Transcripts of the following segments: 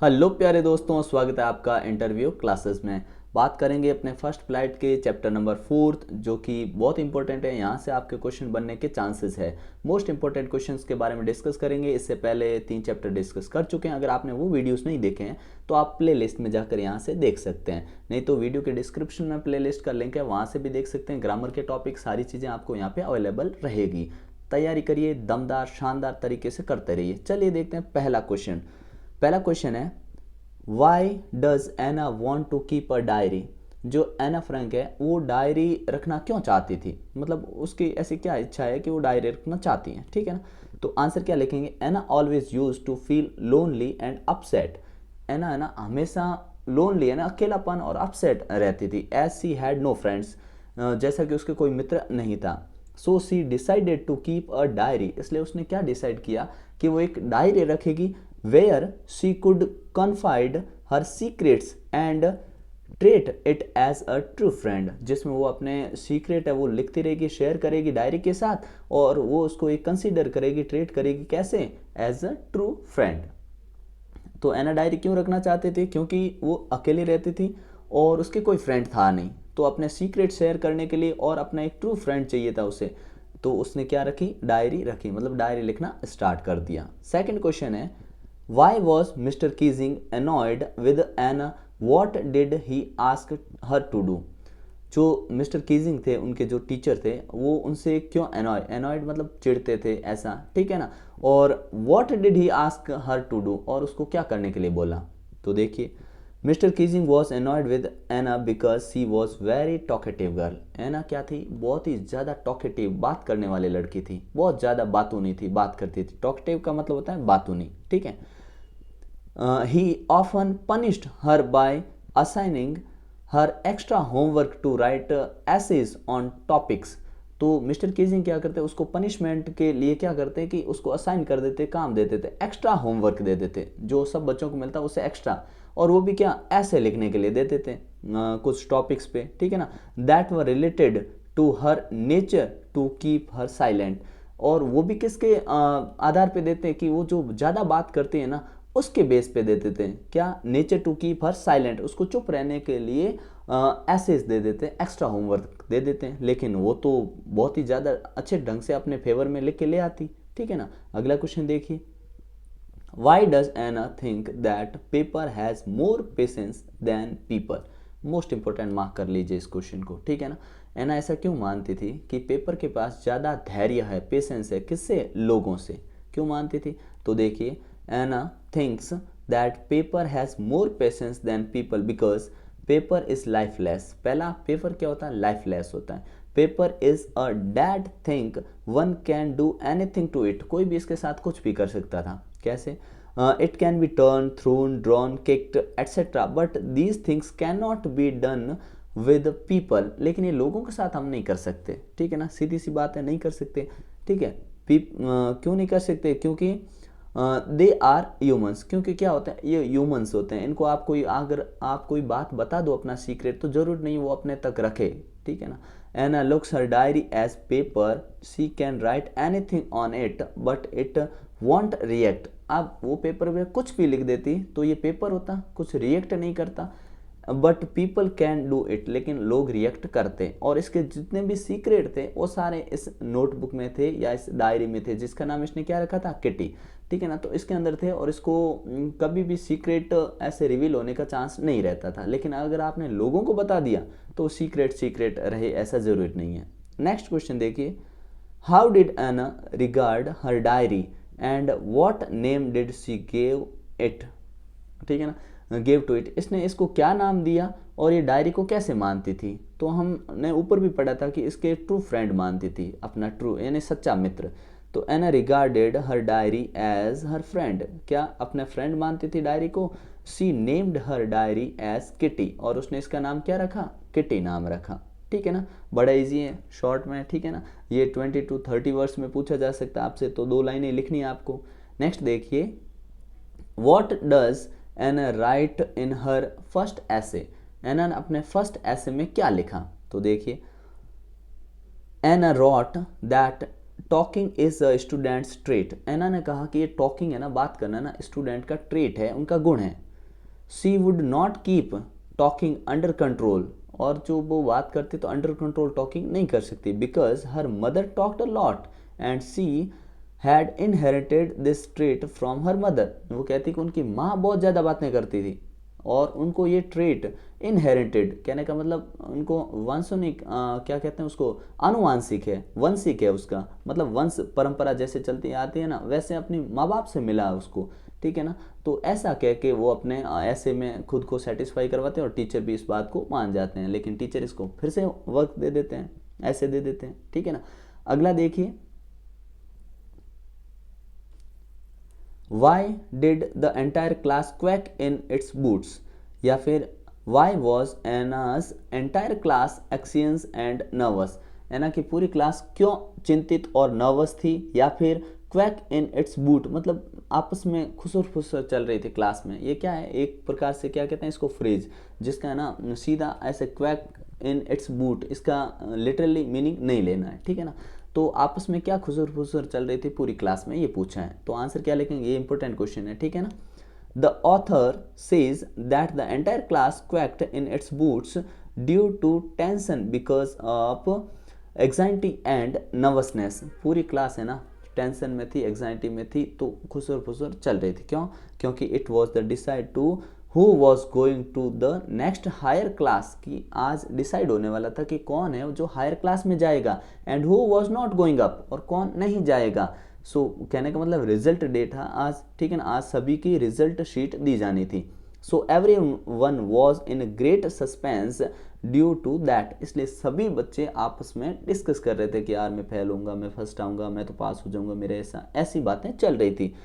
Hello प्यारे दोस्तों, स्वागत है आपका इंटरव्यू क्लासेस में। बात करेंगे अपने फर्स्ट फ्लाइट के चैप्टर नंबर 4 जो कि बहुत इंपॉर्टेंट है। यहाँ से आपके क्वेश्चन बनने के चांसेस है। मोस्ट इंपॉर्टेंट क्वेश्चंस के बारे में डिस्कस करेंगे। इससे पहले 3 चैप्टर डिस्कस कर चुके हैं। अगर आपने वो वीडियोस नहीं देखे हैं तो आप प्ले लिस्ट में जाकर यहाँ से देख सकते हैं, नहीं तो वीडियो के डिस्क्रिप्शन में प्ले लिस्ट का लिंक है, वहाँ से भी देख सकते हैं। ग्रामर के टॉपिक सारी चीज़ें आपको यहाँ पर अवेलेबल रहेगी। तैयारी करिए, दमदार शानदार तरीके से करते रहिए। चलिए देखते हैं पहला क्वेश्चन। पहला क्वेश्चन है, why does Anne want to keep a diary. जो एना फ्रैंक है वो डायरी रखना क्यों चाहती थी, मतलब उसकी ऐसी क्या इच्छा है कि वो डायरी रखना चाहती है, ठीक है ना। तो आंसर क्या लिखेंगे, Anne always use to feel lonely and upset. Anne है ना हमेशा लोनली है ना, अकेलापन और अपसेट रहती थी। As she had no friends, जैसा कि उसके कोई मित्र नहीं था। So she decided to keep a diary, इसलिए उसने क्या डिसाइड किया कि वो एक डायरी रखेगी where she could confide her secrets and treat it as a true friend, जिसमें वो अपने सीक्रेट है वो लिखती रहेगी, शेयर करेगी डायरी के साथ, और वो उसको एक कंसीडर करेगी, ट्रेट करेगी कैसे, एज अ ट्रू फ्रेंड। तो एना डायरी क्यों रखना चाहते थे, क्योंकि वो अकेली रहती थी और उसके कोई फ्रेंड था नहीं, तो अपने सीक्रेट शेयर करने के लिए और अपना एक ट्रू फ्रेंड चाहिए था उसे। तो उसने क्या रखी, डायरी रखी, मतलब डायरी लिखना स्टार्ट कर दिया। सेकंड क्वेश्चन है, why was Mr. Keesing annoyed with Anna? What did he ask her to do? जो मिस्टर कीजिंग थे, उनके जो टीचर थे, वो उनसे क्यों एनॉयड मतलब चिढ़ते थे ऐसा, ठीक है ना। और what did he ask her to do, और उसको क्या करने के लिए बोला। तो देखिए, mister Keesing was annoyed with Anne because she was very talkative girl. Anne क्या थी, बहुत ही ज़्यादा टॉकेटिव, बात करने वाली लड़की थी, बहुत ज़्यादा बातूनी थी, बात करती थी। टॉकेटिव का मतलब होता है बातूनी, ठीक है। He often punished her by assigning her extra homework to write essays on topics. तो मिस्टर कीजिंग क्या करते, उसको पनिशमेंट के लिए क्या करते कि उसको असाइन कर देते, काम दे देते, एक्स्ट्रा होमवर्क दे देते, जो सब बच्चों को मिलता है उससे एक्स्ट्रा, और वो भी क्या, ऐसे लिखने के लिए दे देते कुछ टॉपिक्स पे, ठीक है ना। That were related to her nature to keep her silent, और वो भी किसके आधार पे देते हैं कि वो जो ज़्यादा बात करती है ना, उसके बेस पे दे देते हैं क्या, nature to keep her silent, उसको चुप रहने के लिए एसेज दे देते हैं, एक्स्ट्रा होमवर्क दे देते हैं। लेकिन वो तो बहुत ही ज़्यादा अच्छे ढंग से अपने फेवर में लिख के ले आती, ठीक है ना। अगला क्वेश्चन देखिए, why does Anne think that paper has more patience than people. Most important mark कर लीजिए इस क्वेश्चन को, ठीक है ना। एना ऐसा क्यों मानती थी कि पेपर के पास ज़्यादा धैर्य है, पेशेंस है, किससे, लोगों से, क्यों मानती थी। तो देखिए, Anna thinks that paper has more patience than people because paper is lifeless। पहला, पेपर क्या होता है, लाइफलेस होता है। Paper is a dead thing, one can do anything to it, कोई भी इसके साथ कुछ भी कर सकता था, कैसे, it can be turn, thrown, drawn, kicked etcetera, but these things can not be done with people. लेकिन ये लोगों के साथ हम नहीं कर सकते, ठीक है ना, सीधी सी बात है, नहीं कर सकते, ठीक है। क्यों नहीं कर सकते, क्योंकि दे आर ह्यूमंस, क्योंकि क्या होता है, ये ह्यूमंस होते हैं। इनको आप कोई, अगर आप कोई बात बता दो अपना सीक्रेट, तो जरूर नहीं वो अपने तक रखे, ठीक है ना। Anne looks her diary as paper, she can write anything on it but it won't react. अब वो पेपर में कुछ भी लिख देती तो ये पेपर होता, कुछ रिएक्ट नहीं करता, but people can do it, लेकिन लोग रिएक्ट करते। और इसके जितने भी सीक्रेट थे वो सारे इस नोटबुक में थे या इस डायरी में थे, जिसका नाम इसने क्या रखा था, किटी, ठीक है ना। तो इसके अंदर थे और इसको कभी भी सीक्रेट ऐसे रिवील होने का चांस नहीं रहता था। लेकिन अगर आपने लोगों को बता दिया तो सीक्रेट सीक्रेट रहे, ऐसा जरूरी नहीं है। नेक्स्ट क्वेश्चन देखिए, how did Anne regard her diary and what name did she gave it, ठीक है ना, गिव टू इट, इसने इसको क्या नाम दिया और ये डायरी को कैसे मानती थी। तो हमने ऊपर भी पढ़ा था कि इसके ट्रू फ्रेंड मानती थी, अपना ट्रू यानी सच्चा मित्र। तो एना रिगार्डेड हर डायरी एज हर फ्रेंड, क्या अपने फ्रेंड मानती थी डायरी को। सी नेम्ड हर डायरी एज किटी, और उसने इसका नाम क्या रखा, किटी नाम रखा, ठीक है ना। बड़ा इजी है, शॉर्ट में, ठीक है ना। ये 20 to 30 वर्ड्स में पूछा जा सकता है आपसे, तो 2 लाइनें लिखनी है आपको। नेक्स्ट देखिए, what does Anne write in her first ऐसे। एना ने अपने फर्स्ट ऐसे में क्या लिखा। तो देखिए, Anne wrote that talking is a student's trait, Anne ने कहा कि ये टॉकिंग है ना, बात करना ना, स्टूडेंट का ट्रेट है, उनका गुण है। She would not keep talking under control, और जो वो बात करती तो अंडर कंट्रोल टॉकिंग नहीं कर सकती, because her mother talked a lot and she had inherited this trait from her mother. वो कहती कि उनकी माँ बहुत ज़्यादा बातें करती थी और उनको ये ट्रेट इनहेरिटेड, कहने का मतलब उनको वंशनिक क्या कहते हैं उसको, आनुवांशिक है, वंशिक है उसका मतलब, वंश परंपरा जैसे चलती आती है ना, वैसे अपनी माँ बाप से मिला है उसको, ठीक है ना। तो ऐसा कह के वो अपने ऐसे में खुद को सेटिस्फाई करवाते हैं और टीचर भी इस बात को मान जाते हैं, लेकिन टीचर इसको फिर से वर्क दे देते हैं, ऐसे दे देते हैं, ठीक है ना। अगला देखिए, why did the entire class quake in its boots, या फिर why was Anne's entire class एक्सियंस एंड नर्वस, एना की पूरी क्लास क्यों चिंतित और नर्वस थी, या फिर क्वैक इन इट्स बूट मतलब आपस में खुसर फुसर चल रही थी क्लास में। ये क्या है, एक प्रकार से क्या कहते हैं इसको, फ्रेज, जिसका है ना सीधा ऐसे क्वैक इन इट्स बूट, इसका लिटरली मीनिंग नहीं लेना है, ठीक है ना। तो आपस में क्या खुसर फुसर चल रही थी पूरी क्लास में, ये पूछा है, तो आंसर क्या लिखेंगे, ये इंपॉर्टेंट क्वेश्चन है, ठीक है ना। The author says that the entire class quaked in its boots due to tension because of anxiety and nervousness. पूरी क्लास है ना टेंशन में थी, एग्जाइटी में थी, तो खुसर फुसर चल रही थी, क्यों, क्योंकि it was the decide to who was going to the next higher class, की आज डिसाइड होने वाला था कि कौन है जो हायर क्लास में जाएगा, and who was not going up, और कौन नहीं जाएगा। सो कहने का मतलब रिजल्ट डे था आज, ठीक है ना, आज सभी की रिजल्ट शीट दी जानी थी। So every one was in great suspense due to that, इसलिए सभी बच्चे आपस में डिस्कस कर रहे थे कि यार मैं फेल होऊंगा, मैं फर्स्ट आऊँगा, मैं तो पास हो जाऊँगा, मेरे ऐसी बातें चल रही थी।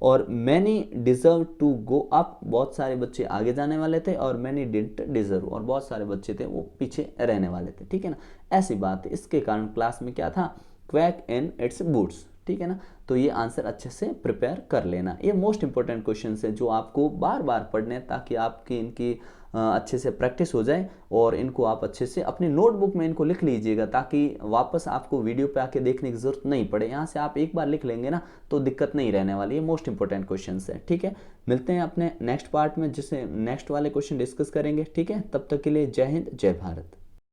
और many deserve to go up, बहुत सारे बच्चे आगे जाने वाले थे, और मैनी डिडंट डिजर्व, और बहुत सारे बच्चे थे वो पीछे रहने वाले थे, ठीक है ना, ऐसी बात है। इसके कारण क्लास में क्या था, क्वैक इन इट्स बूट्स, ठीक है ना। तो ये आंसर अच्छे से प्रिपेयर कर लेना, ये मोस्ट इंपॉर्टेंट क्वेश्चन है जो आपको बार बार पढ़ने, ताकि आपकी इनकी अच्छे से प्रैक्टिस हो जाए, और इनको आप अच्छे से अपनी नोटबुक में इनको लिख लीजिएगा, ताकि वापस आपको वीडियो पे आके देखने की जरूरत नहीं पड़े। यहाँ से आप एक बार लिख लेंगे ना तो दिक्कत नहीं रहने वाली, ये मोस्ट इंपॉर्टेंट क्वेश्चन है, ठीक है। मिलते हैं अपने नेक्स्ट पार्ट में, जिससे नेक्स्ट वाले क्वेश्चन डिस्कस करेंगे, ठीक है। तब तक के लिए जय हिंद, जय भारत।